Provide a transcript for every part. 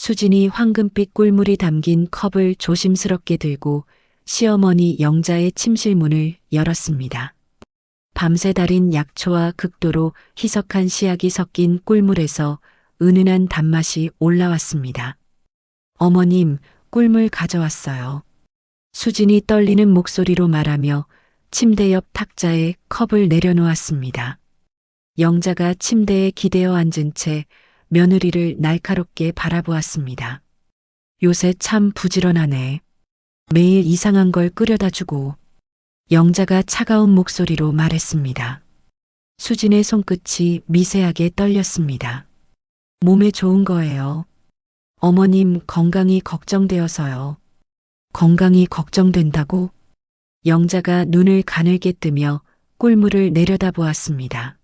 수진이 황금빛 꿀물이 담긴 컵을 조심스럽게 들고 시어머니 영자의 침실 문을 열었습니다. 밤새 달인 약초와 극도로 희석한 씨약이 섞인 꿀물에서 은은한 단맛이 올라왔습니다. 어머님, 꿀물 가져왔어요. 수진이 떨리는 목소리로 말하며 침대 옆 탁자에 컵을 내려놓았습니다. 영자가 침대에 기대어 앉은 채 며느리를 날카롭게 바라보았습니다. 요새 참 부지런하네. 매일 이상한 걸 끓여다 주고. 영자가 차가운 목소리로 말했습니다. 수진의 손끝이 미세하게 떨렸습니다. 몸에 좋은 거예요. 어머님 건강이 걱정되어서요. 건강이 걱정된다고? 영자가 눈을 가늘게 뜨며 꿀물을 내려다보았습니다.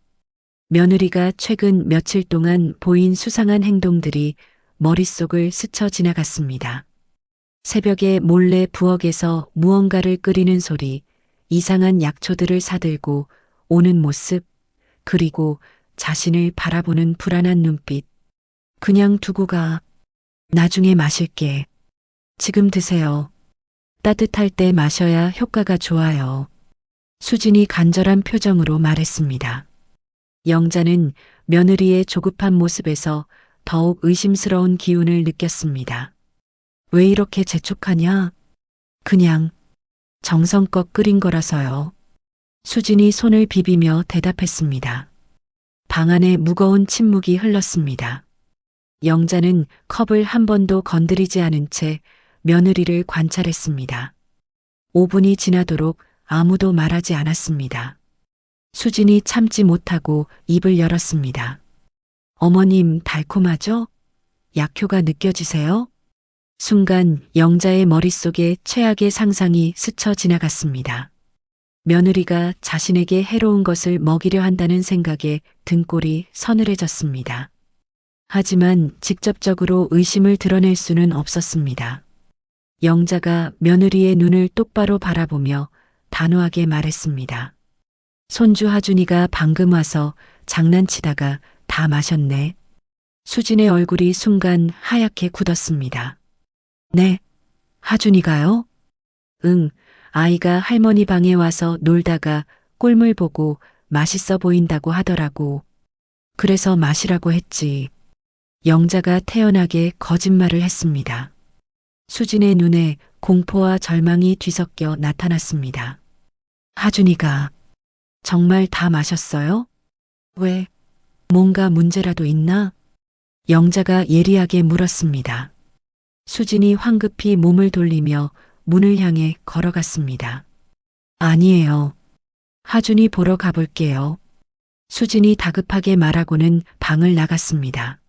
며느리가 최근 며칠 동안 보인 수상한 행동들이 머릿속을 스쳐 지나갔습니다. 새벽에 몰래 부엌에서 무언가를 끓이는 소리, 이상한 약초들을 사들고 오는 모습, 그리고 자신을 바라보는 불안한 눈빛. 그냥 두고 가. 나중에 마실게. 지금 드세요. 따뜻할 때 마셔야 효과가 좋아요. 수진이 간절한 표정으로 말했습니다. 영자는 며느리의 조급한 모습에서 더욱 의심스러운 기운을 느꼈습니다. 왜 이렇게 재촉하냐? 그냥 정성껏 끓인 거라서요. 수진이 손을 비비며 대답했습니다. 방 안에 무거운 침묵이 흘렀습니다. 영자는 컵을 한 번도 건드리지 않은 채 며느리를 관찰했습니다. 5분이 지나도록 아무도 말하지 않았습니다. 수진이 참지 못하고 입을 열었습니다. 어머님 달콤하죠? 약효가 느껴지세요? 순간 영자의 머릿속에 최악의 상상이 스쳐 지나갔습니다. 며느리가 자신에게 해로운 것을 먹이려 한다는 생각에 등골이 서늘해졌습니다. 하지만 직접적으로 의심을 드러낼 수는 없었습니다. 영자가 며느리의 눈을 똑바로 바라보며 단호하게 말했습니다. 손주 하준이가 방금 와서 장난치다가 다 마셨네. 수진의 얼굴이 순간 하얗게 굳었습니다. 네, 하준이가요? 응, 아이가 할머니 방에 와서 놀다가 꿀물 보고 맛있어 보인다고 하더라고. 그래서 마시라고 했지. 영자가 태연하게 거짓말을 했습니다. 수진의 눈에 공포와 절망이 뒤섞여 나타났습니다. 하준이가 정말 다 마셨어요? 왜? 뭔가 문제라도 있나? 영자가 예리하게 물었습니다. 수진이 황급히 몸을 돌리며 문을 향해 걸어갔습니다. 아니에요. 하준이 보러 가볼게요. 수진이 다급하게 말하고는 방을 나갔습니다.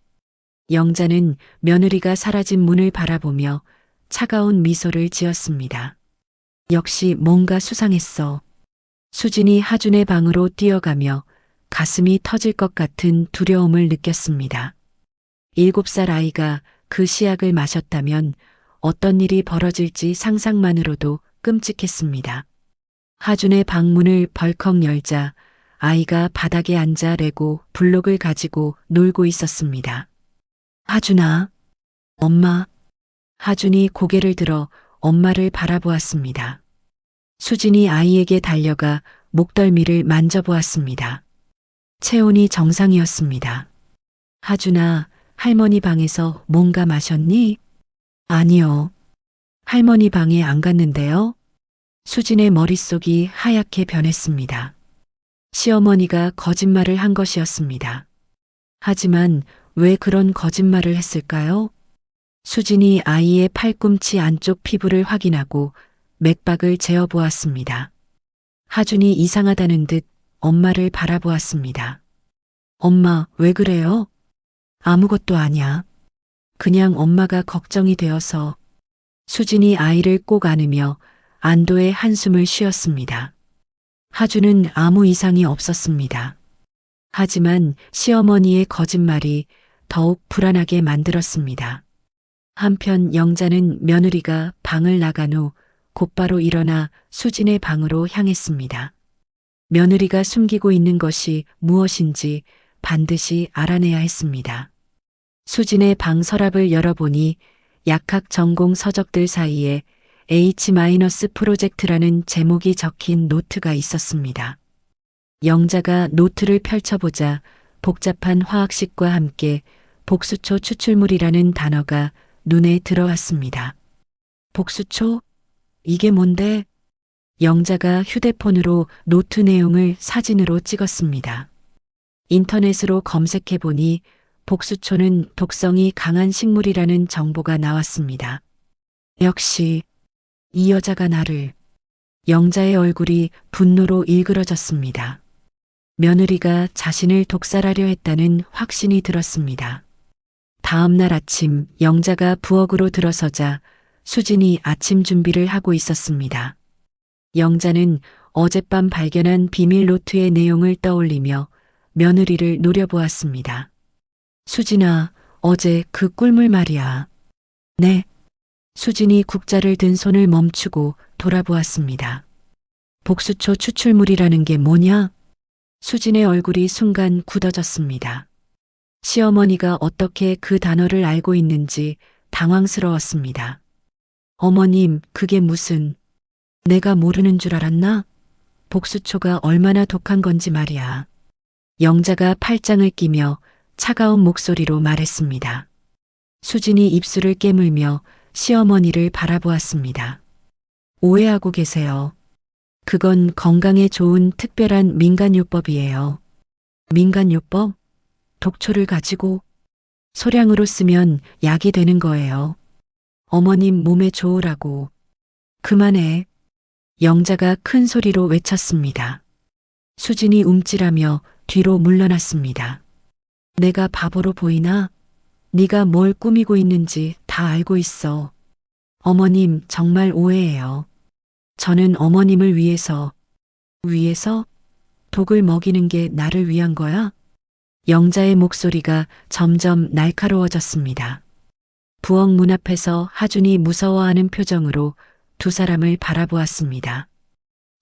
영자는 며느리가 사라진 문을 바라보며 차가운 미소를 지었습니다. 역시 뭔가 수상했어. 수진이 하준의 방으로 뛰어가며 가슴이 터질 것 같은 두려움을 느꼈습니다. 7살 아이가 그 시약을 마셨다면 어떤 일이 벌어질지 상상만으로도 끔찍했습니다. 하준의 방문을 벌컥 열자 아이가 바닥에 앉아 레고 블록을 가지고 놀고 있었습니다. 하준아, 엄마. 하준이 고개를 들어 엄마를 바라보았습니다. 수진이 아이에게 달려가 목덜미를 만져보았습니다. 체온이 정상이었습니다. 하준아, 할머니 방에서 뭔가 마셨니? 아니요. 할머니 방에 안 갔는데요. 수진의 머릿속이 하얗게 변했습니다. 시어머니가 거짓말을 한 것이었습니다. 하지만 왜 그런 거짓말을 했을까요? 수진이 아이의 팔꿈치 안쪽 피부를 확인하고 맥박을 재어보았습니다. 하준이 이상하다는 듯 엄마를 바라보았습니다. 엄마, 왜 그래요? 아무것도 아냐. 그냥 엄마가 걱정이 되어서. 수진이 아이를 꼭 안으며 안도의 한숨을 쉬었습니다. 하준은 아무 이상이 없었습니다. 하지만 시어머니의 거짓말이 더욱 불안하게 만들었습니다. 한편 영자는 며느리가 방을 나간 후 곧바로 일어나 수진의 방으로 향했습니다. 며느리가 숨기고 있는 것이 무엇인지 반드시 알아내야 했습니다. 수진의 방 서랍을 열어보니 약학 전공 서적들 사이에 H- 프로젝트라는 제목이 적힌 노트가 있었습니다. 영자가 노트를 펼쳐보자 복잡한 화학식과 함께 복수초 추출물이라는 단어가 눈에 들어왔습니다. 복수초? 이게 뭔데? 영자가 휴대폰으로 노트 내용을 사진으로 찍었습니다. 인터넷으로 검색해보니 복수초는 독성이 강한 식물이라는 정보가 나왔습니다. 역시 이 여자가 나를. 영자의 얼굴이 분노로 일그러졌습니다. 며느리가 자신을 독살하려 했다는 확신이 들었습니다. 다음 날 아침 영자가 부엌으로 들어서자 수진이 아침 준비를 하고 있었습니다. 영자는 어젯밤 발견한 비밀 노트의 내용을 떠올리며 며느리를 노려보았습니다. 수진아, 어제 그 꿀물 말이야. 네. 수진이 국자를 든 손을 멈추고 돌아보았습니다. 복수초 추출물이라는 게 뭐냐? 수진의 얼굴이 순간 굳어졌습니다. 시어머니가 어떻게 그 단어를 알고 있는지 당황스러웠습니다. 어머님, 그게 무슨... 내가 모르는 줄 알았나? 복수초가 얼마나 독한 건지 말이야. 영자가 팔짱을 끼며 차가운 목소리로 말했습니다. 수진이 입술을 깨물며 시어머니를 바라보았습니다. 오해하고 계세요. 그건 건강에 좋은 특별한 민간요법이에요. 민간요법? 독초를 가지고 소량으로 쓰면 약이 되는 거예요. 어머님 몸에 좋으라고. 그만해. 영자가 큰 소리로 외쳤습니다. 수진이 움찔하며 뒤로 물러났습니다. 내가 바보로 보이나? 네가 뭘 꾸미고 있는지 다 알고 있어. 어머님 정말 오해해요. 저는 어머님을 위해서 독을 먹이는 게 나를 위한 거야? 영자의 목소리가 점점 날카로워졌습니다. 부엌 문 앞에서 하준이 무서워하는 표정으로 두 사람을 바라보았습니다.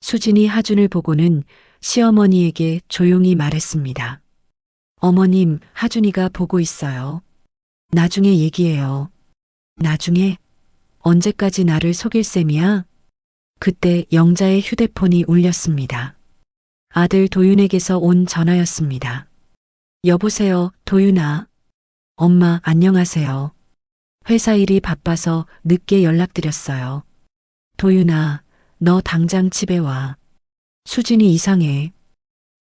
수진이 하준을 보고는 시어머니에게 조용히 말했습니다. 어머님, 하준이가 보고 있어요. 나중에 얘기해요. 나중에? 언제까지 나를 속일 셈이야? 그때 영자의 휴대폰이 울렸습니다. 아들 도윤에게서 온 전화였습니다. 여보세요, 도윤아. 엄마, 안녕하세요. 회사 일이 바빠서 늦게 연락드렸어요. 도윤아, 너 당장 집에 와. 수진이 이상해.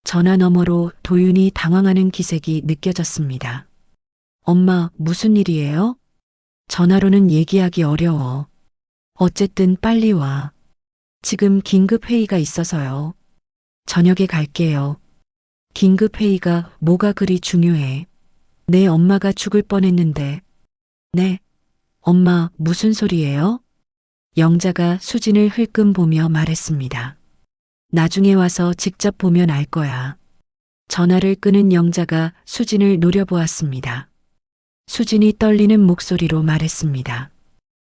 전화 너머로 도윤이 당황하는 기색이 느껴졌습니다. 엄마, 무슨 일이에요? 전화로는 얘기하기 어려워. 어쨌든 빨리 와. 지금 긴급 회의가 있어서요. 저녁에 갈게요. 긴급 회의가 뭐가 그리 중요해. 내 엄마가 죽을 뻔했는데. 네. 엄마, 무슨 소리예요? 영자가 수진을 흘끔 보며 말했습니다. 나중에 와서 직접 보면 알 거야. 전화를 끄는 영자가 수진을 노려보았습니다. 수진이 떨리는 목소리로 말했습니다.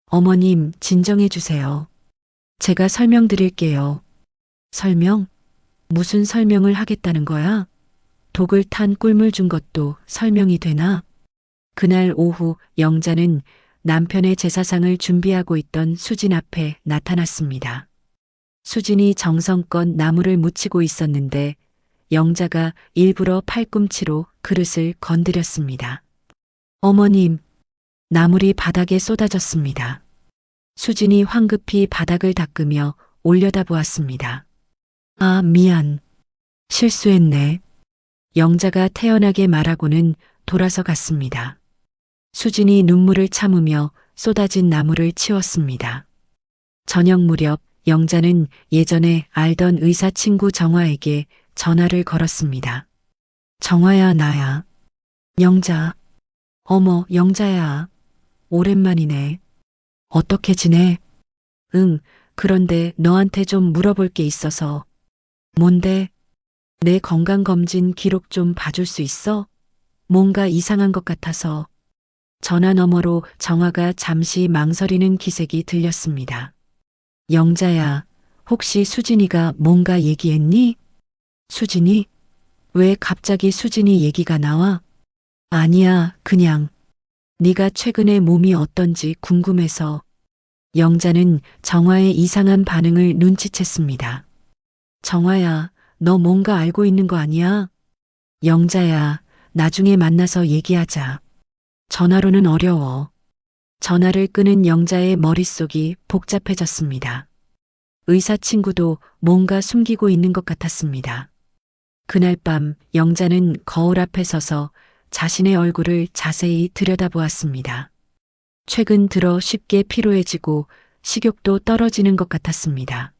어머님, 진정해 주세요. 제가 설명드릴게요. 설명? 무슨 설명을 하겠다는 거야? 독을 탄 꿀물 준 것도 설명이 되나? 그날 오후 영자는 남편의 제사상을 준비하고 있던 수진 앞에 나타났습니다. 수진이 정성껏 나물을 무치고 있었는데 영자가 일부러 팔꿈치로 그릇을 건드렸습니다. 어머님, 나물이 바닥에 쏟아졌습니다. 수진이 황급히 바닥을 닦으며 올려다보았습니다. 아, 미안. 실수했네. 영자가 태연하게 말하고는 돌아서 갔습니다. 수진이 눈물을 참으며 쏟아진 나물을 치웠습니다. 저녁 무렵 영자는 예전에 알던 의사 친구 정화에게 전화를 걸었습니다. 정화야, 나야. 영자. 어머, 영자야. 오랜만이네. 어떻게 지내? 응, 그런데 너한테 좀 물어볼 게 있어서. 뭔데? 내 건강검진 기록 좀 봐줄 수 있어? 뭔가 이상한 것 같아서. 전화 너머로 정화가 잠시 망설이는 기색이 들렸습니다. 영자야, 혹시 수진이가 뭔가 얘기했니? 수진이? 왜 갑자기 수진이 얘기가 나와? 아니야, 그냥 네가 최근에 몸이 어떤지 궁금해서. 영자는 정화의 이상한 반응을 눈치챘습니다. 정화야, 너 뭔가 알고 있는 거 아니야? 영자야, 나중에 만나서 얘기하자. 전화로는 어려워. 전화를 끄는 영자의 머릿속이 복잡해졌습니다. 의사 친구도 뭔가 숨기고 있는 것 같았습니다. 그날 밤 영자는 거울 앞에 서서 자신의 얼굴을 자세히 들여다보았습니다. 최근 들어 쉽게 피로해지고 식욕도 떨어지는 것 같았습니다.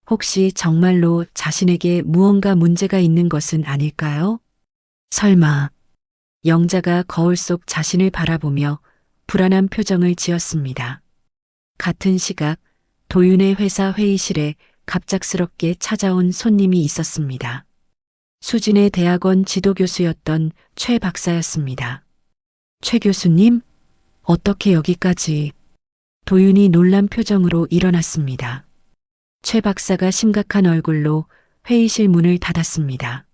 혹시 정말로 자신에게 무언가 문제가 있는 것은 아닐까요? 설마. 영자가 거울 속 자신을 바라보며 불안한 표정을 지었습니다. 같은 시각 도윤의 회사 회의실에 갑작스럽게 찾아온 손님이 있었습니다. 수진의 대학원 지도교수였던 최 박사였습니다. 최 교수님, 어떻게 여기까지? 도윤이 놀란 표정으로 일어났습니다. 최 박사가 심각한 얼굴로 회의실 문을 닫았습니다.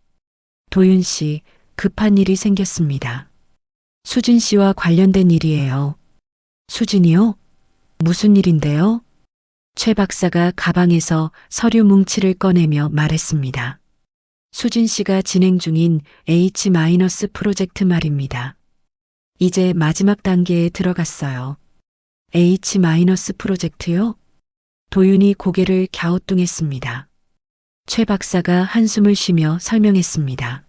도윤 씨, 급한 일이 생겼습니다. 수진 씨와 관련된 일이에요. 수진이요? 무슨 일인데요? 최 박사가 가방에서 서류 뭉치를 꺼내며 말했습니다. 수진 씨가 진행 중인 H- 프로젝트 말입니다. 이제 마지막 단계에 들어갔어요. H- 프로젝트요? 도윤이 고개를 갸우뚱했습니다. 최 박사가 한숨을 쉬며 설명했습니다.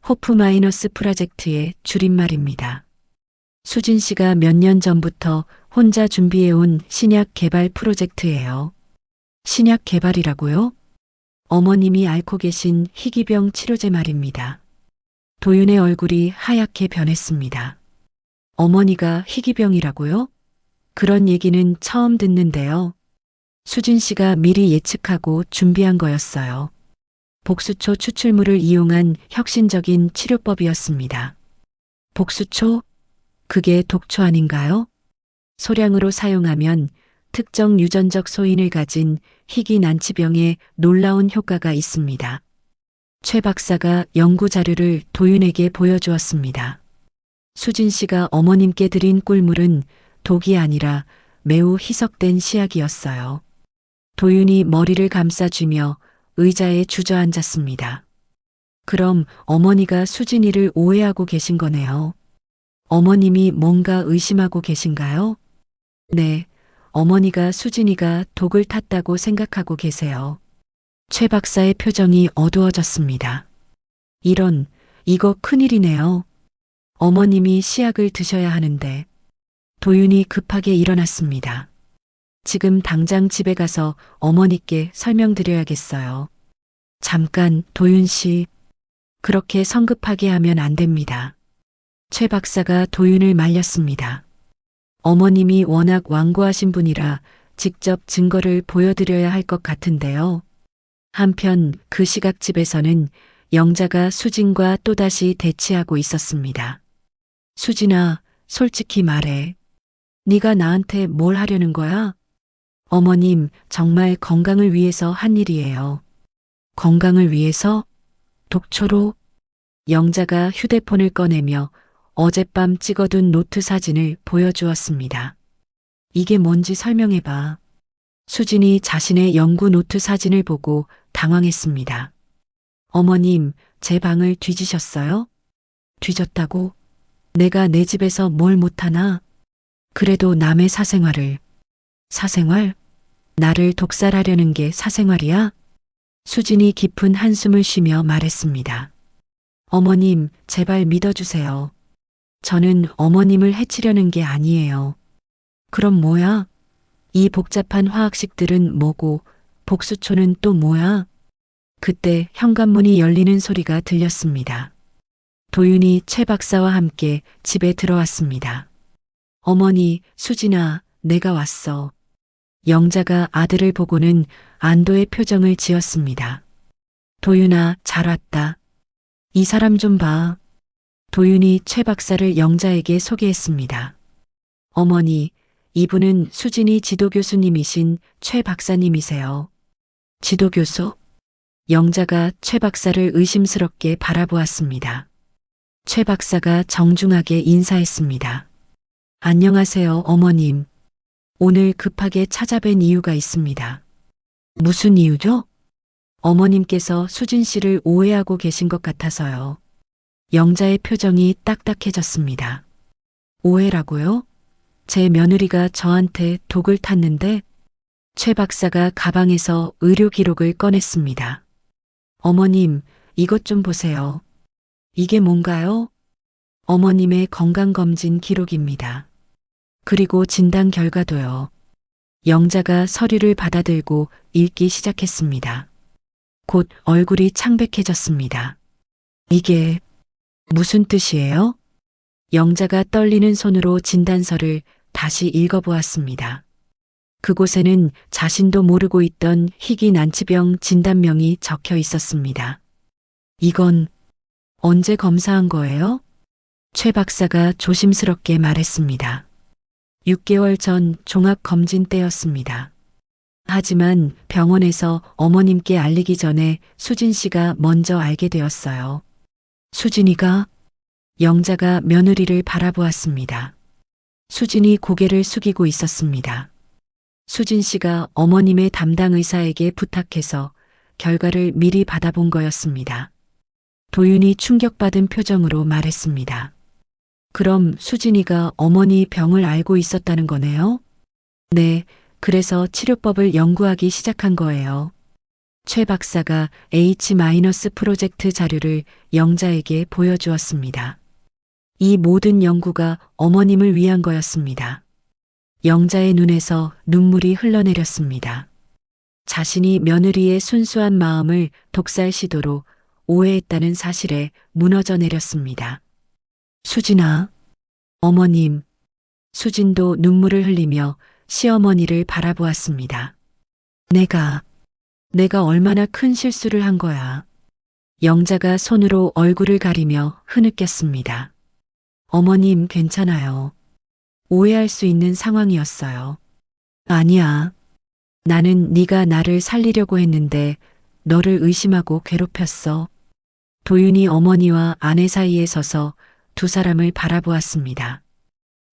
호프 마이너스 프로젝트의 줄임말입니다. 수진 씨가 몇 년 전부터 혼자 준비해온 신약 개발 프로젝트예요. 신약 개발이라고요? 어머님이 앓고 계신 희귀병 치료제 말입니다. 도윤의 얼굴이 하얗게 변했습니다. 어머니가 희귀병이라고요? 그런 얘기는 처음 듣는데요. 수진 씨가 미리 예측하고 준비한 거였어요. 복수초 추출물을 이용한 혁신적인 치료법이었습니다. 복수초? 그게 독초 아닌가요? 소량으로 사용하면 특정 유전적 소인을 가진 희귀 난치병에 놀라운 효과가 있습니다. 최 박사가 연구 자료를 도윤에게 보여주었습니다. 수진 씨가 어머님께 드린 꿀물은 독이 아니라 매우 희석된 시약이었어요. 도윤이 머리를 감싸쥐며 의자에 주저앉았습니다. 그럼 어머니가 수진이를 오해하고 계신 거네요. 어머님이 뭔가 의심하고 계신가요? 네, 어머니가 수진이가 독을 탔다고 생각하고 계세요. 최 박사의 표정이 어두워졌습니다. 이거 큰일이네요. 어머님이 시약을 드셔야 하는데. 도윤이 급하게 일어났습니다. 지금 당장 집에 가서 어머니께 설명드려야겠어요. 잠깐, 도윤 씨. 그렇게 성급하게 하면 안 됩니다. 최 박사가 도윤을 말렸습니다. 어머님이 워낙 완고하신 분이라 직접 증거를 보여드려야 할 것 같은데요. 한편 그 시각집에서는 영자가 수진과 또다시 대치하고 있었습니다. 수진아, 솔직히 말해. 네가 나한테 뭘 하려는 거야? 어머님, 정말 건강을 위해서 한 일이에요. 건강을 위해서? 독초로? 영자가 휴대폰을 꺼내며 어젯밤 찍어둔 노트 사진을 보여주었습니다. 이게 뭔지 설명해봐. 수진이 자신의 연구 노트 사진을 보고 당황했습니다. 어머님, 제 방을 뒤지셨어요? 뒤졌다고? 내가 내 집에서 뭘 못하나? 그래도 남의 사생활을. 사생활? 나를 독살하려는 게 사생활이야? 수진이 깊은 한숨을 쉬며 말했습니다. 어머님, 제발 믿어주세요. 저는 어머님을 해치려는 게 아니에요. 그럼 뭐야? 이 복잡한 화학식들은 뭐고 복수초는 또 뭐야? 그때 현관문이 열리는 소리가 들렸습니다. 도윤이 최 박사와 함께 집에 들어왔습니다. 어머니, 수진아, 내가 왔어. 영자가 아들을 보고는 안도의 표정을 지었습니다. 도윤아, 잘 왔다. 이 사람 좀 봐. 도윤이 최 박사를 영자에게 소개했습니다. 어머니, 이분은 수진이 지도교수님이신 최 박사님이세요. 지도교수? 영자가 최 박사를 의심스럽게 바라보았습니다. 최 박사가 정중하게 인사했습니다. 안녕하세요, 어머님. 오늘 급하게 찾아뵌 이유가 있습니다. 무슨 이유죠? 어머님께서 수진 씨를 오해하고 계신 것 같아서요. 영자의 표정이 딱딱해졌습니다. 오해라고요? 제 며느리가 저한테 독을 탔는데 최 박사가 가방에서 의료 기록을 꺼냈습니다. 어머님, 이것 좀 보세요. 이게 뭔가요? 어머님의 건강검진 기록입니다. 그리고 진단 결과도요. 영자가 서류를 받아들고 읽기 시작했습니다. 곧 얼굴이 창백해졌습니다. 이게 무슨 뜻이에요? 영자가 떨리는 손으로 진단서를 다시 읽어보았습니다. 그곳에는 자신도 모르고 있던 희귀 난치병 진단명이 적혀 있었습니다. 이건 언제 검사한 거예요? 최 박사가 조심스럽게 말했습니다. 6개월 전 종합검진 때였습니다. 하지만 병원에서 어머님께 알리기 전에 수진 씨가 먼저 알게 되었어요. 수진이가? 영자가 며느리를 바라보았습니다. 수진이 고개를 숙이고 있었습니다. 수진 씨가 어머님의 담당 의사에게 부탁해서 결과를 미리 받아본 거였습니다. 도윤이 충격받은 표정으로 말했습니다. 그럼 수진이가 어머니 병을 알고 있었다는 거네요? 네, 그래서 치료법을 연구하기 시작한 거예요. 최 박사가 H- 프로젝트 자료를 영자에게 보여주었습니다. 이 모든 연구가 어머님을 위한 거였습니다. 영자의 눈에서 눈물이 흘러내렸습니다. 자신이 며느리의 순수한 마음을 독살 시도로 오해했다는 사실에 무너져 내렸습니다. 수진아, 어머님. 수진도 눈물을 흘리며 시어머니를 바라보았습니다. 내가 얼마나 큰 실수를 한 거야. 영자가 손으로 얼굴을 가리며 흐느꼈습니다. 어머님 괜찮아요. 오해할 수 있는 상황이었어요. 아니야. 나는 네가 나를 살리려고 했는데 너를 의심하고 괴롭혔어. 도윤이 어머니와 아내 사이에 서서 두 사람을 바라보았습니다.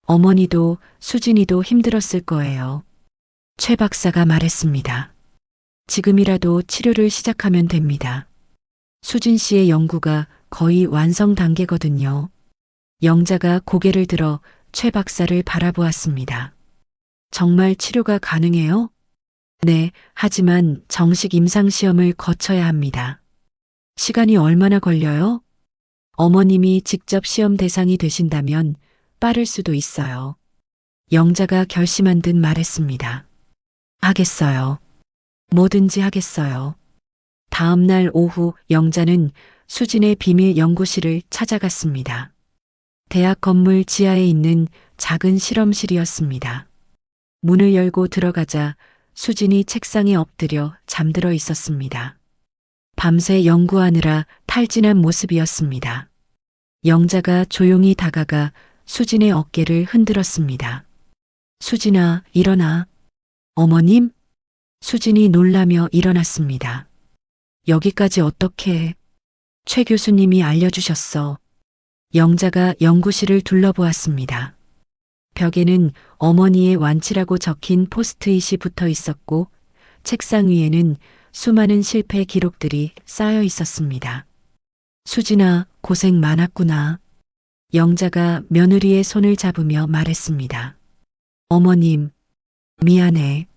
어머니도 수진이도 힘들었을 거예요. 최 박사가 말했습니다. 지금이라도 치료를 시작하면 됩니다. 수진 씨의 연구가 거의 완성 단계거든요. 영자가 고개를 들어 최 박사를 바라보았습니다. 정말 치료가 가능해요? 네, 하지만 정식 임상시험을 거쳐야 합니다. 시간이 얼마나 걸려요? 어머님이 직접 시험 대상이 되신다면 빠를 수도 있어요. 영자가 결심한 듯 말했습니다. 하겠어요. 뭐든지 하겠어요. 다음 날 오후 영자는 수진의 비밀 연구실을 찾아갔습니다. 대학 건물 지하에 있는 작은 실험실이었습니다. 문을 열고 들어가자 수진이 책상에 엎드려 잠들어 있었습니다. 밤새 연구하느라 탈진한 모습이었습니다. 영자가 조용히 다가가 수진의 어깨를 흔들었습니다. 수진아, 일어나. 어머님? 수진이 놀라며 일어났습니다. 여기까지 어떻게? 최 교수님이 알려주셨어. 영자가 연구실을 둘러보았습니다. 벽에는 어머니의 완치라고 적힌 포스트잇이 붙어 있었고 책상 위에는 수많은 실패 기록들이 쌓여 있었습니다. 수진아, 고생 많았구나. 영자가 며느리의 손을 잡으며 말했습니다. 어머님, 미안해.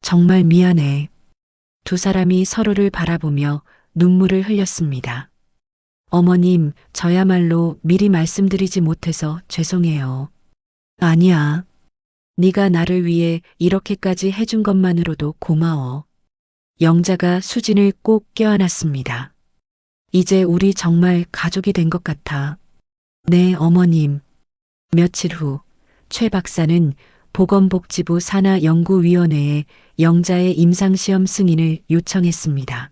정말 미안해. 두 사람이 서로를 바라보며 눈물을 흘렸습니다. 어머님, 저야말로 미리 말씀드리지 못해서 죄송해요. 아니야. 네가 나를 위해 이렇게까지 해준 것만으로도 고마워. 영자가 수진을 꼭 껴안았습니다. 이제 우리 정말 가족이 된 것 같아. 네, 어머님. 며칠 후, 최 박사는 보건복지부 산하연구위원회에 영자의 임상시험 승인을 요청했습니다.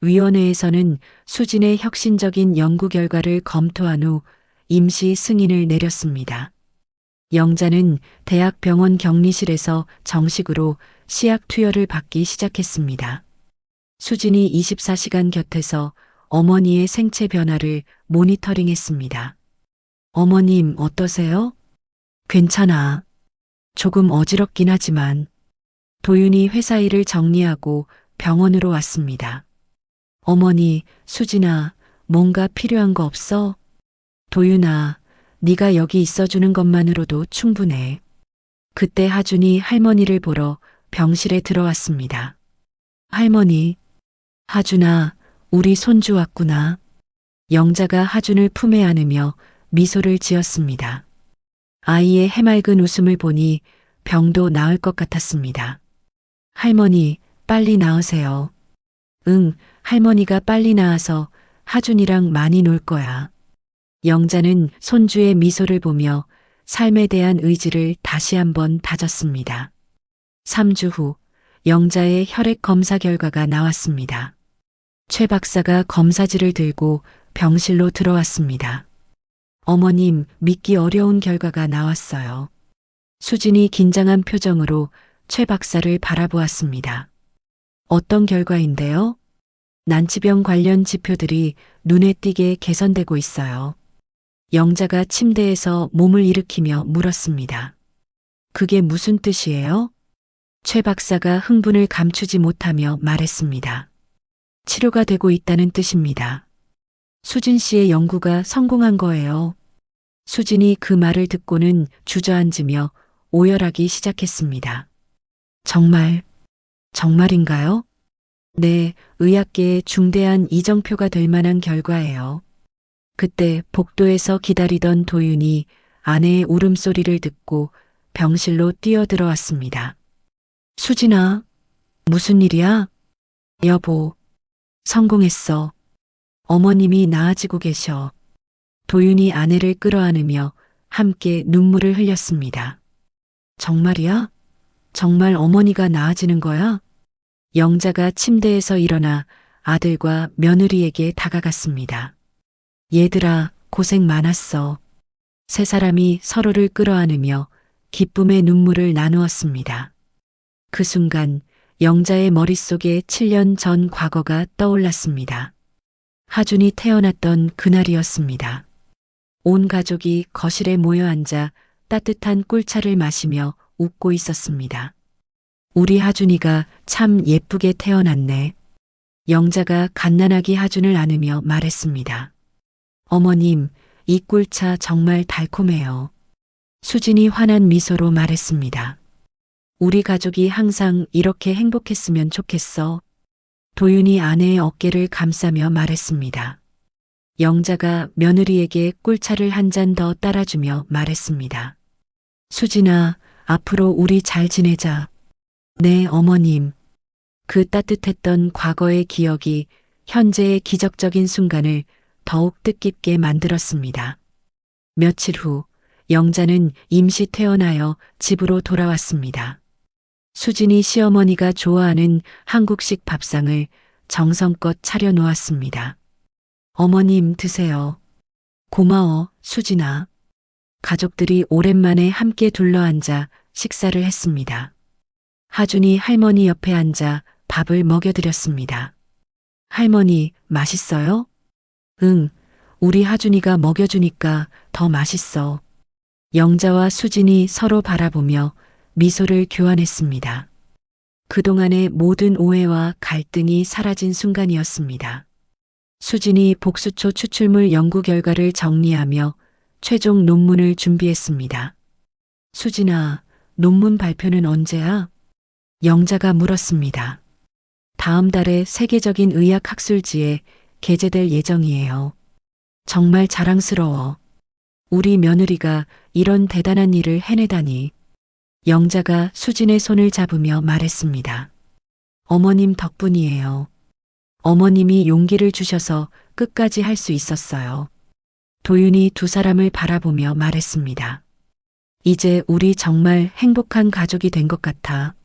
위원회에서는 수진의 혁신적인 연구 결과를 검토한 후 임시 승인을 내렸습니다. 영자는 대학병원 격리실에서 정식으로 시약 투여를 받기 시작했습니다. 수진이 24시간 곁에서 어머니의 생체 변화를 모니터링했습니다. 어머님 어떠세요? 괜찮아. 조금 어지럽긴 하지만. 도윤이 회사 일을 정리하고 병원으로 왔습니다. 어머니, 수진아, 뭔가 필요한 거 없어? 도윤아, 네가 여기 있어주는 것만으로도 충분해. 그때 하준이 할머니를 보러 병실에 들어왔습니다. 할머니, 하준아, 우리 손주 왔구나. 영자가 하준을 품에 안으며 미소를 지었습니다. 아이의 해맑은 웃음을 보니 병도 나을 것 같았습니다. 할머니, 빨리 나으세요. 응, 할머니가 빨리 나아서 하준이랑 많이 놀 거야. 영자는 손주의 미소를 보며 삶에 대한 의지를 다시 한번 다졌습니다. 3주 후, 영자의 혈액 검사 결과가 나왔습니다. 최 박사가 검사지를 들고 병실로 들어왔습니다. 어머님, 믿기 어려운 결과가 나왔어요. 수진이 긴장한 표정으로 최 박사를 바라보았습니다. 어떤 결과인데요? 난치병 관련 지표들이 눈에 띄게 개선되고 있어요. 영자가 침대에서 몸을 일으키며 물었습니다. 그게 무슨 뜻이에요? 최 박사가 흥분을 감추지 못하며 말했습니다. 치료가 되고 있다는 뜻입니다. 수진 씨의 연구가 성공한 거예요. 수진이 그 말을 듣고는 주저앉으며 오열하기 시작했습니다. 정말인가요? 네, 의학계에 중대한 이정표가 될 만한 결과예요. 그때 복도에서 기다리던 도윤이 아내의 울음소리를 듣고 병실로 뛰어들어왔습니다. 수진아, 무슨 일이야? 여보, 성공했어. 어머님이 나아지고 계셔. 도윤이 아내를 끌어안으며 함께 눈물을 흘렸습니다. 정말이야? 정말 어머니가 나아지는 거야? 영자가 침대에서 일어나 아들과 며느리에게 다가갔습니다. 얘들아, 고생 많았어. 세 사람이 서로를 끌어안으며 기쁨의 눈물을 나누었습니다. 그 순간 영자의 머릿속에 7년 전 과거가 떠올랐습니다. 하준이 태어났던 그날이었습니다. 온 가족이 거실에 모여 앉아 따뜻한 꿀차를 마시며 웃고 있었습니다. 우리 하준이가 참 예쁘게 태어났네. 영자가 갓난아기 하준을 안으며 말했습니다. 어머님, 이 꿀차 정말 달콤해요. 수진이 환한 미소로 말했습니다. 우리 가족이 항상 이렇게 행복했으면 좋겠어. 도윤이 아내의 어깨를 감싸며 말했습니다. 영자가 며느리에게 꿀차를 한 잔 더 따라주며 말했습니다. 수진아, 앞으로 우리 잘 지내자. 네, 어머님. 그 따뜻했던 과거의 기억이 현재의 기적적인 순간을 더욱 뜻깊게 만들었습니다. 며칠 후, 영자는 임시 퇴원하여 집으로 돌아왔습니다. 수진이 시어머니가 좋아하는 한국식 밥상을 정성껏 차려놓았습니다. 어머님 드세요. 고마워, 수진아. 가족들이 오랜만에 함께 둘러앉아 식사를 했습니다. 하준이 할머니 옆에 앉아 밥을 먹여드렸습니다. 할머니, 맛있어요? 응, 우리 하준이가 먹여주니까 더 맛있어. 영자와 수진이 서로 바라보며 미소를 교환했습니다. 그동안의 모든 오해와 갈등이 사라진 순간이었습니다. 수진이 복수초 추출물 연구 결과를 정리하며 최종 논문을 준비했습니다. 수진아, 논문 발표는 언제야? 영자가 물었습니다. 다음 달에 세계적인 의학 학술지에 게재될 예정이에요. 정말 자랑스러워. 우리 며느리가 이런 대단한 일을 해내다니. 영자가 수진의 손을 잡으며 말했습니다. 어머님 덕분이에요. 어머님이 용기를 주셔서 끝까지 할 수 있었어요. 도윤이 두 사람을 바라보며 말했습니다. 이제 우리 정말 행복한 가족이 된 것 같아.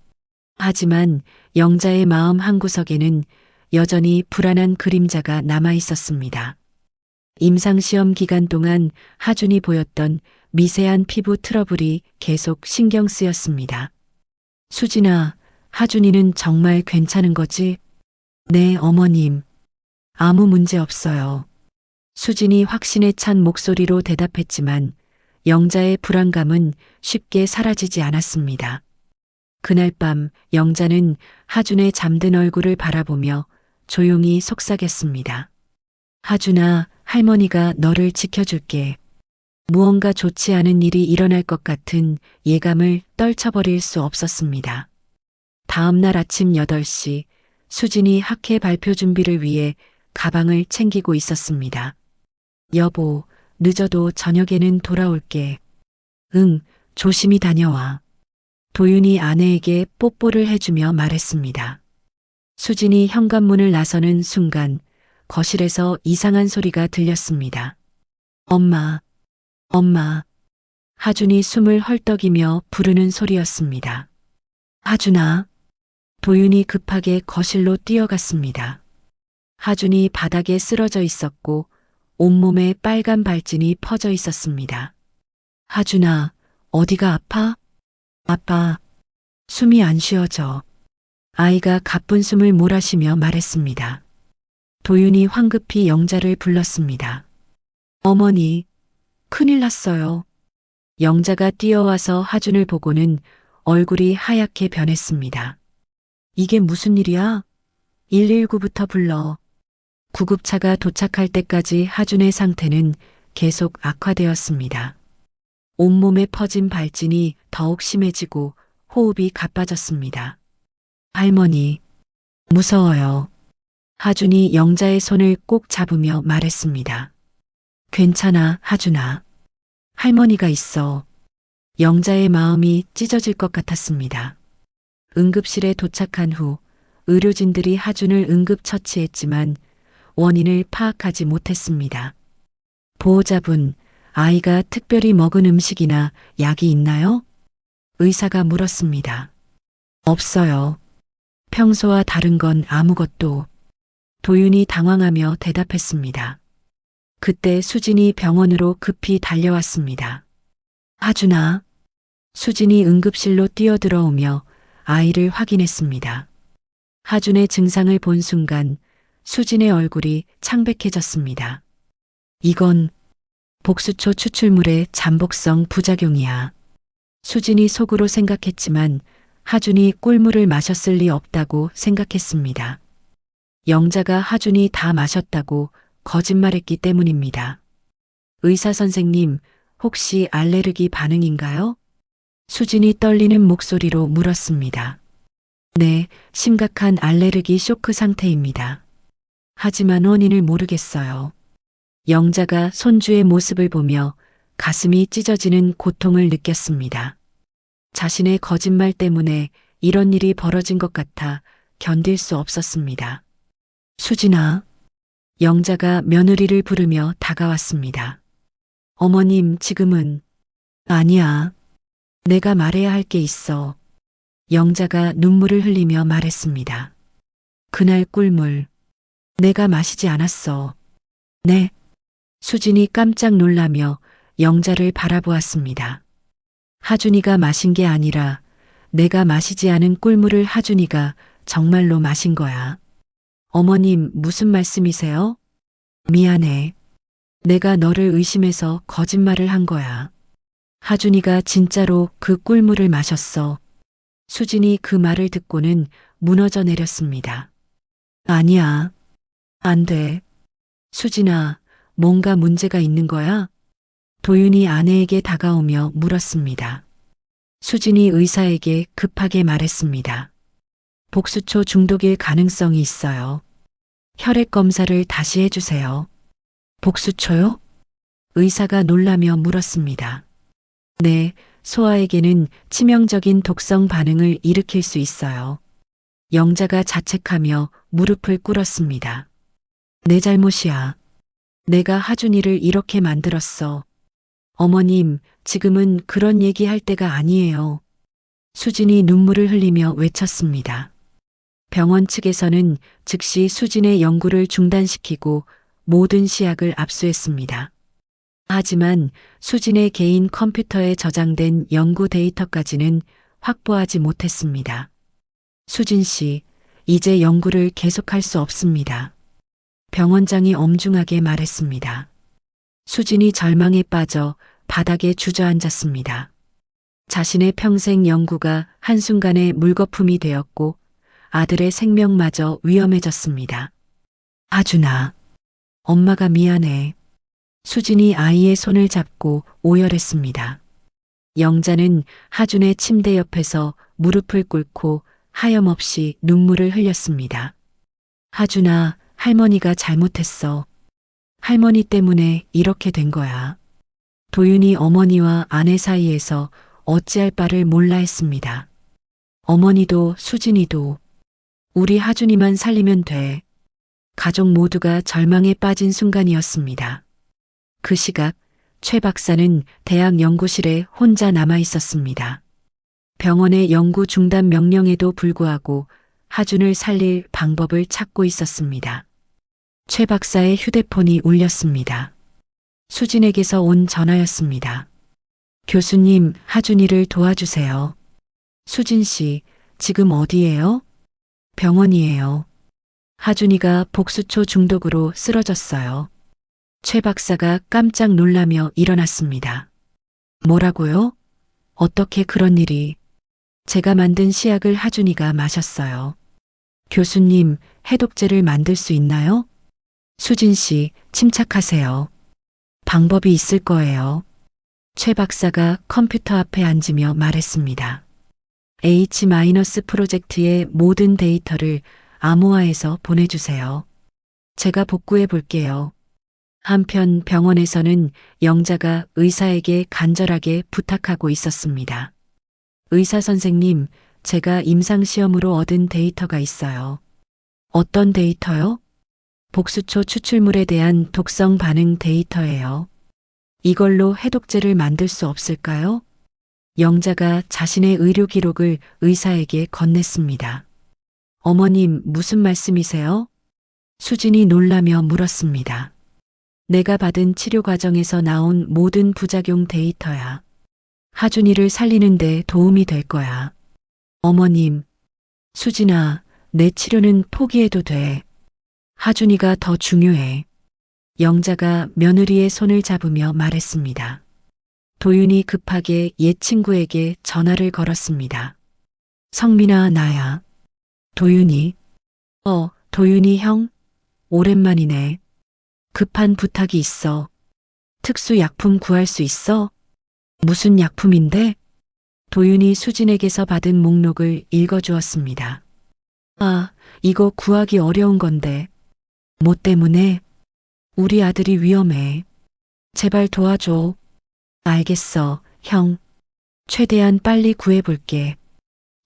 하지만 영자의 마음 한구석에는 여전히 불안한 그림자가 남아 있었습니다. 임상시험 기간 동안 하준이 보였던 미세한 피부 트러블이 계속 신경 쓰였습니다. 수진아, 하준이는 정말 괜찮은 거지? 네, 어머님. 아무 문제 없어요. 수진이 확신에 찬 목소리로 대답했지만 영자의 불안감은 쉽게 사라지지 않았습니다. 그날 밤 영자는 하준의 잠든 얼굴을 바라보며 조용히 속삭였습니다. 하준아, 할머니가 너를 지켜줄게. 무언가 좋지 않은 일이 일어날 것 같은 예감을 떨쳐버릴 수 없었습니다. 다음 날 아침 8시 수진이 학회 발표 준비를 위해 가방을 챙기고 있었습니다. 여보, 늦어도 저녁에는 돌아올게. 응, 조심히 다녀와. 도윤이 아내에게 뽀뽀를 해주며 말했습니다. 수진이 현관문을 나서는 순간 거실에서 이상한 소리가 들렸습니다. 엄마, 엄마. 하준이 숨을 헐떡이며 부르는 소리였습니다. 하준아. 도윤이 급하게 거실로 뛰어갔습니다. 하준이 바닥에 쓰러져 있었고 온몸에 빨간 발진이 퍼져 있었습니다. 하준아, 어디가 아파? 아빠. 숨이 안 쉬어져. 아이가 가쁜 숨을 몰아쉬며 말했습니다. 도윤이 황급히 영자를 불렀습니다. 어머니, 큰일 났어요. 영자가 뛰어와서 하준을 보고는 얼굴이 하얗게 변했습니다. 이게 무슨 일이야? 119부터 불러. 구급차가 도착할 때까지 하준의 상태는 계속 악화되었습니다. 온몸에 퍼진 발진이 더욱 심해지고 호흡이 가빠졌습니다. 할머니, 무서워요. 하준이 영자의 손을 꼭 잡으며 말했습니다. 괜찮아, 하준아. 할머니가 있어. 영자의 마음이 찢어질 것 같았습니다. 응급실에 도착한 후 의료진들이 하준을 응급처치했지만 원인을 파악하지 못했습니다. 보호자분, 아이가 특별히 먹은 음식이나 약이 있나요? 의사가 물었습니다. 없어요. 평소와 다른 건 아무것도. 도윤이 당황하며 대답했습니다. 그때 수진이 병원으로 급히 달려왔습니다. 하준아. 수진이 응급실로 뛰어들어오며 아이를 확인했습니다. 하준의 증상을 본 순간 수진의 얼굴이 창백해졌습니다. 이건 복수초 추출물의 잠복성 부작용이야. 수진이 속으로 생각했지만 하준이 꿀물을 마셨을 리 없다고 생각했습니다. 영자가 하준이 다 마셨다고 거짓말했기 때문입니다. 의사 선생님, 혹시 알레르기 반응인가요? 수진이 떨리는 목소리로 물었습니다. 네, 심각한 알레르기 쇼크 상태입니다. 하지만 원인을 모르겠어요. 영자가 손주의 모습을 보며 가슴이 찢어지는 고통을 느꼈습니다. 자신의 거짓말 때문에 이런 일이 벌어진 것 같아 견딜 수 없었습니다. 수진아. 영자가 며느리를 부르며 다가왔습니다. 어머님, 지금은. 아니야. 내가 말해야 할 게 있어. 영자가 눈물을 흘리며 말했습니다. 그날 꿀물. 내가 마시지 않았어. 네. 수진이 깜짝 놀라며 영자를 바라보았습니다. 하준이가 마신 게 아니라 내가 마시지 않은 꿀물을 하준이가 정말로 마신 거야. 어머님, 무슨 말씀이세요? 미안해. 내가 너를 의심해서 거짓말을 한 거야. 하준이가 진짜로 그 꿀물을 마셨어. 수진이 그 말을 듣고는 무너져 내렸습니다. 아니야. 안 돼. 수진아, 뭔가 문제가 있는 거야? 도윤이 아내에게 다가오며 물었습니다. 수진이 의사에게 급하게 말했습니다. 복수초 중독일 가능성이 있어요. 혈액 검사를 다시 해주세요. 복수초요? 의사가 놀라며 물었습니다. 네, 소아에게는 치명적인 독성 반응을 일으킬 수 있어요. 영자가 자책하며 무릎을 꿇었습니다. 내 잘못이야. 내가 하준이를 이렇게 만들었어. 어머님, 지금은 그런 얘기할 때가 아니에요. 수진이 눈물을 흘리며 외쳤습니다. 병원 측에서는 즉시 수진의 연구를 중단시키고 모든 시약을 압수했습니다. 하지만 수진의 개인 컴퓨터에 저장된 연구 데이터까지는 확보하지 못했습니다. 수진 씨, 이제 연구를 계속할 수 없습니다. 병원장이 엄중하게 말했습니다. 수진이 절망에 빠져 바닥에 주저앉았습니다. 자신의 평생 연구가 한순간에 물거품이 되었고 아들의 생명마저 위험해졌습니다. 하준아, 엄마가 미안해. 수진이 아이의 손을 잡고 오열했습니다. 영자는 하준의 침대 옆에서 무릎을 꿇고 하염없이 눈물을 흘렸습니다. 하준아, 할머니가 잘못했어. 할머니 때문에 이렇게 된 거야. 도윤이 어머니와 아내 사이에서 어찌할 바를 몰라 했습니다. 어머니도 수진이도 우리 하준이만 살리면 돼. 가족 모두가 절망에 빠진 순간이었습니다. 그 시각 최 박사는 대학 연구실에 혼자 남아 있었습니다. 병원의 연구 중단 명령에도 불구하고 하준을 살릴 방법을 찾고 있었습니다. 최 박사의 휴대폰이 울렸습니다. 수진에게서 온 전화였습니다. 교수님, 하준이를 도와주세요. 수진 씨, 지금 어디예요? 병원이에요. 하준이가 복수초 중독으로 쓰러졌어요. 최 박사가 깜짝 놀라며 일어났습니다. 뭐라고요? 어떻게 그런 일이? 제가 만든 시약을 하준이가 마셨어요. 교수님, 해독제를 만들 수 있나요? 수진 씨, 침착하세요. 방법이 있을 거예요. 최 박사가 컴퓨터 앞에 앉으며 말했습니다. H- 프로젝트의 모든 데이터를 암호화해서 보내주세요. 제가 복구해 볼게요. 한편 병원에서는 영자가 의사에게 간절하게 부탁하고 있었습니다. 의사 선생님, 제가 임상시험으로 얻은 데이터가 있어요. 어떤 데이터요? 복수초 추출물에 대한 독성 반응 데이터예요. 이걸로 해독제를 만들 수 없을까요? 영자가 자신의 의료 기록을 의사에게 건넸습니다. 어머님, 무슨 말씀이세요? 수진이 놀라며 물었습니다. 내가 받은 치료 과정에서 나온 모든 부작용 데이터야. 하준이를 살리는데 도움이 될 거야. 어머님, 수진아, 내 치료는 포기해도 돼. 하준이가 더 중요해. 영자가 며느리의 손을 잡으며 말했습니다. 도윤이 급하게 옛 친구에게 전화를 걸었습니다. 성민아, 나야. 도윤이. 도윤이 형? 오랜만이네. 급한 부탁이 있어. 특수 약품 구할 수 있어? 무슨 약품인데? 도윤이 수진에게서 받은 목록을 읽어주었습니다. 아, 이거 구하기 어려운 건데. 뭐 때문에? 우리 아들이 위험해. 제발 도와줘. 알겠어, 형. 최대한 빨리 구해볼게.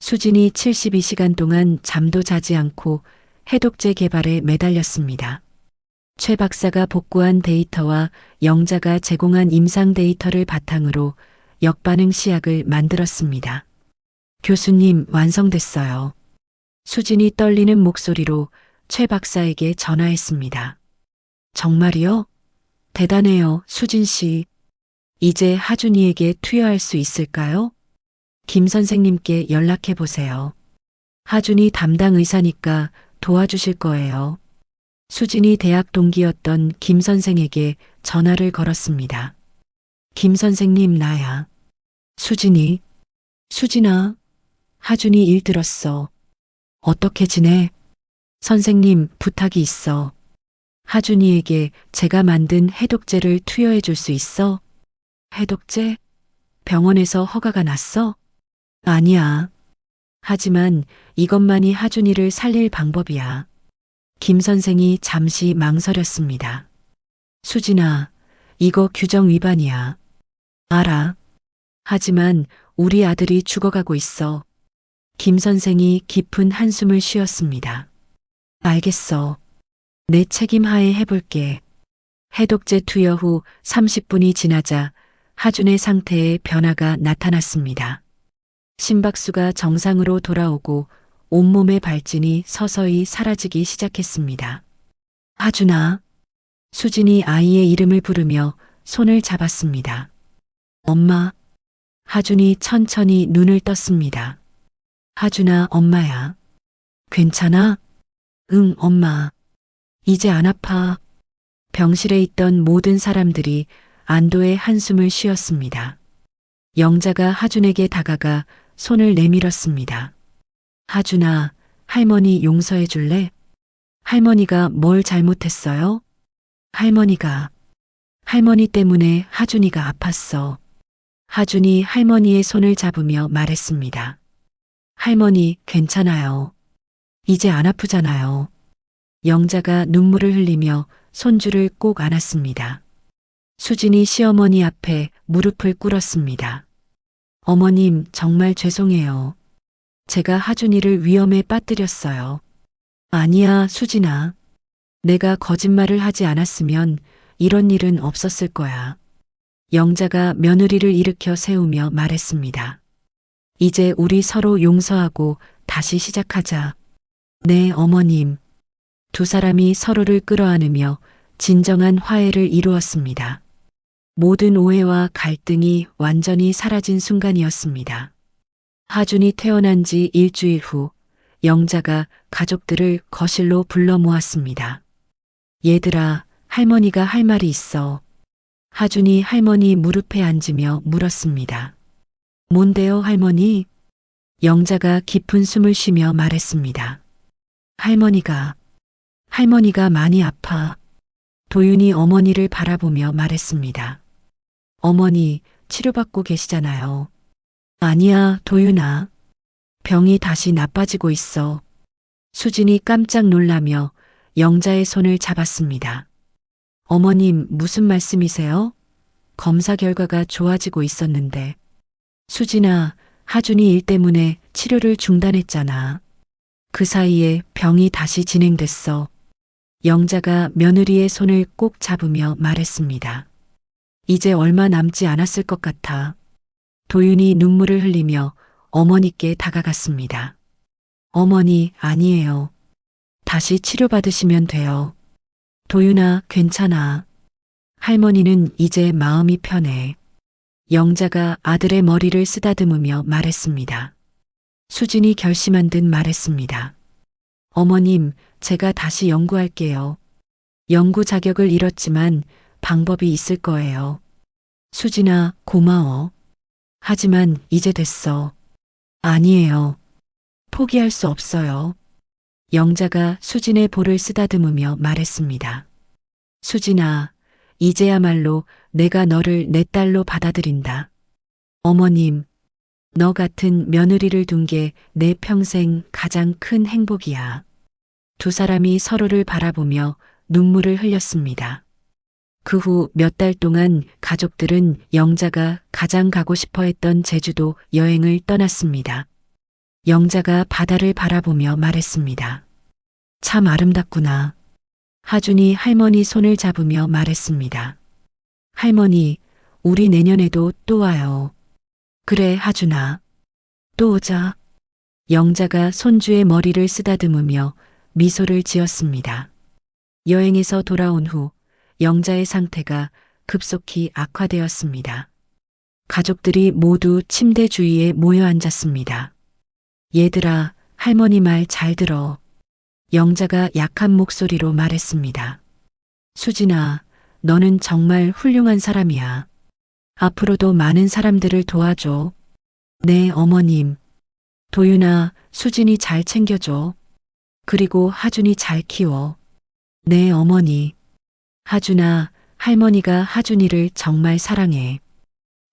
수진이 72시간 동안 잠도 자지 않고 해독제 개발에 매달렸습니다. 최 박사가 복구한 데이터와 영자가 제공한 임상 데이터를 바탕으로 역반응 시약을 만들었습니다. 교수님, 완성됐어요. 수진이 떨리는 목소리로 최 박사에게 전화했습니다. 정말이요? 대단해요, 수진 씨. 이제 하준이에게 투여할 수 있을까요? 김 선생님께 연락해 보세요. 하준이 담당 의사니까 도와주실 거예요. 수진이 대학 동기였던 김 선생에게 전화를 걸었습니다. 김 선생님, 나야. 수진이. 수진아, 하준이 일 들었어. 어떻게 지내? 선생님, 부탁이 있어. 하준이에게 제가 만든 해독제를 투여해 줄 수 있어? 해독제? 병원에서 허가가 났어? 아니야. 하지만 이것만이 하준이를 살릴 방법이야. 김 선생이 잠시 망설였습니다. 수진아, 이거 규정 위반이야. 알아. 하지만 우리 아들이 죽어가고 있어. 김 선생이 깊은 한숨을 쉬었습니다. 알겠어. 내 책임 하에 해볼게. 해독제 투여 후 30분이 지나자 하준의 상태에 변화가 나타났습니다. 심박수가 정상으로 돌아오고 온몸의 발진이 서서히 사라지기 시작했습니다. 하준아. 수진이 아이의 이름을 부르며 손을 잡았습니다. 엄마. 하준이 천천히 눈을 떴습니다. 하준아, 엄마야. 괜찮아? 응, 엄마. 이제 안 아파. 병실에 있던 모든 사람들이 안도의 한숨을 쉬었습니다. 영자가 하준에게 다가가 손을 내밀었습니다. 하준아, 할머니 용서해 줄래? 할머니가 뭘 잘못했어요? 할머니 때문에 하준이가 아팠어. 하준이 할머니의 손을 잡으며 말했습니다. 할머니, 괜찮아요. 이제 안 아프잖아요. 영자가 눈물을 흘리며 손주를 꼭 안았습니다. 수진이 시어머니 앞에 무릎을 꿇었습니다. 어머님, 정말 죄송해요. 제가 하준이를 위험에 빠뜨렸어요. 아니야, 수진아. 내가 거짓말을 하지 않았으면 이런 일은 없었을 거야. 영자가 며느리를 일으켜 세우며 말했습니다. 이제 우리 서로 용서하고 다시 시작하자. 네, 어머님. 두 사람이 서로를 끌어안으며 진정한 화해를 이루었습니다. 모든 오해와 갈등이 완전히 사라진 순간이었습니다. 하준이 태어난 지 일주일 후 영자가 가족들을 거실로 불러 모았습니다. 얘들아, 할머니가 할 말이 있어. 하준이 할머니 무릎에 앉으며 물었습니다. 뭔데요, 할머니? 영자가 깊은 숨을 쉬며 말했습니다. 할머니가 많이 아파. 도윤이 어머니를 바라보며 말했습니다. 어머니, 치료받고 계시잖아요. 아니야, 도윤아. 병이 다시 나빠지고 있어. 수진이 깜짝 놀라며 영자의 손을 잡았습니다. 어머님, 무슨 말씀이세요? 검사 결과가 좋아지고 있었는데. 수진아, 하준이 일 때문에 치료를 중단했잖아. 그 사이에 병이 다시 진행됐어. 영자가 며느리의 손을 꼭 잡으며 말했습니다. 이제 얼마 남지 않았을 것 같아. 도윤이 눈물을 흘리며 어머니께 다가갔습니다. 어머니, 아니에요. 다시 치료받으시면 돼요. 도윤아, 괜찮아. 할머니는 이제 마음이 편해. 영자가 아들의 머리를 쓰다듬으며 말했습니다. 수진이 결심한 듯 말했습니다. 어머님, 제가 다시 연구할게요. 연구 자격을 잃었지만 방법이 있을 거예요. 수진아, 고마워. 하지만 이제 됐어. 아니에요. 포기할 수 없어요. 영자가 수진의 볼을 쓰다듬으며 말했습니다. 수진아, 이제야말로 내가 너를 내 딸로 받아들인다. 어머님, 너 같은 며느리를 둔 게 내 평생 가장 큰 행복이야. 두 사람이 서로를 바라보며 눈물을 흘렸습니다. 그 후 몇 달 동안 가족들은 영자가 가장 가고 싶어 했던 제주도 여행을 떠났습니다. 영자가 바다를 바라보며 말했습니다. 참 아름답구나. 하준이 할머니 손을 잡으며 말했습니다. 할머니, 우리 내년에도 또 와요. 그래, 하준아. 또 오자. 영자가 손주의 머리를 쓰다듬으며 미소를 지었습니다. 여행에서 돌아온 후 영자의 상태가 급속히 악화되었습니다. 가족들이 모두 침대 주위에 모여 앉았습니다. 얘들아, 할머니 말 잘 들어. 영자가 약한 목소리로 말했습니다. 수진아, 너는 정말 훌륭한 사람이야. 앞으로도 많은 사람들을 도와줘. 네, 어머님. 도윤아, 수진이 잘 챙겨줘. 그리고 하준이 잘 키워. 네, 어머니. 하준아, 할머니가 하준이를 정말 사랑해.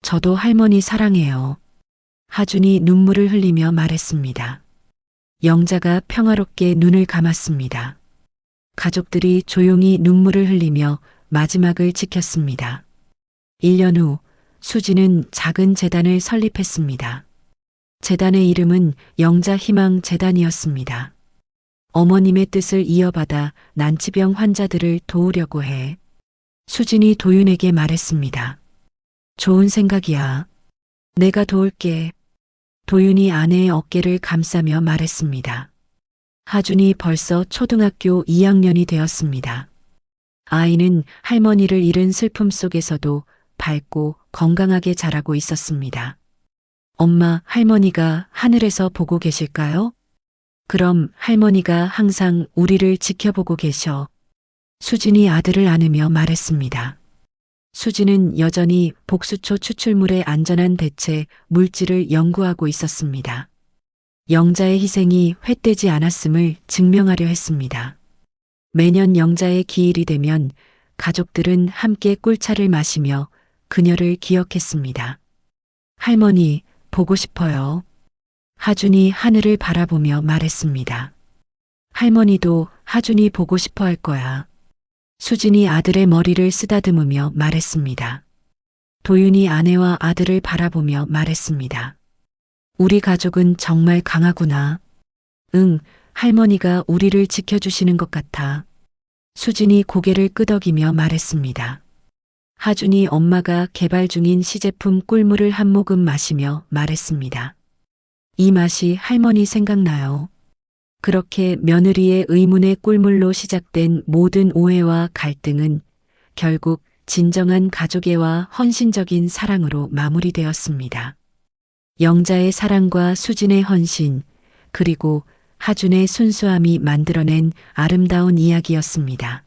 저도 할머니 사랑해요. 하준이 눈물을 흘리며 말했습니다. 영자가 평화롭게 눈을 감았습니다. 가족들이 조용히 눈물을 흘리며 마지막을 지켰습니다. 1년 후 수지는 작은 재단을 설립했습니다. 재단의 이름은 영자희망재단이었습니다. 어머님의 뜻을 이어받아 난치병 환자들을 도우려고 해. 수진이 도윤에게 말했습니다. 좋은 생각이야. 내가 도울게. 도윤이 아내의 어깨를 감싸며 말했습니다. 하준이 벌써 초등학교 2학년이 되었습니다. 아이는 할머니를 잃은 슬픔 속에서도 밝고 건강하게 자라고 있었습니다. 엄마, 할머니가 하늘에서 보고 계실까요? 그럼 할머니가 항상 우리를 지켜보고 계셔. 수진이 아들을 안으며 말했습니다. 수진은 여전히 복수초 추출물의 안전한 대체 물질을 연구하고 있었습니다. 영자의 희생이 헛되지 않았음을 증명하려 했습니다. 매년 영자의 기일이 되면 가족들은 함께 꿀차를 마시며 그녀를 기억했습니다. 할머니, 보고 싶어요. 하준이 하늘을 바라보며 말했습니다. 할머니도 하준이 보고 싶어 할 거야. 수진이 아들의 머리를 쓰다듬으며 말했습니다. 도윤이 아내와 아들을 바라보며 말했습니다. 우리 가족은 정말 강하구나. 응, 할머니가 우리를 지켜주시는 것 같아. 수진이 고개를 끄덕이며 말했습니다. 하준이 엄마가 개발 중인 시제품 꿀물을 한 모금 마시며 말했습니다. 이 맛이 할머니 생각나요. 그렇게 며느리의 의문의 꿀물로 시작된 모든 오해와 갈등은 결국 진정한 가족애와 헌신적인 사랑으로 마무리되었습니다. 영자의 사랑과 수진의 헌신, 그리고 하준의 순수함이 만들어낸 아름다운 이야기였습니다.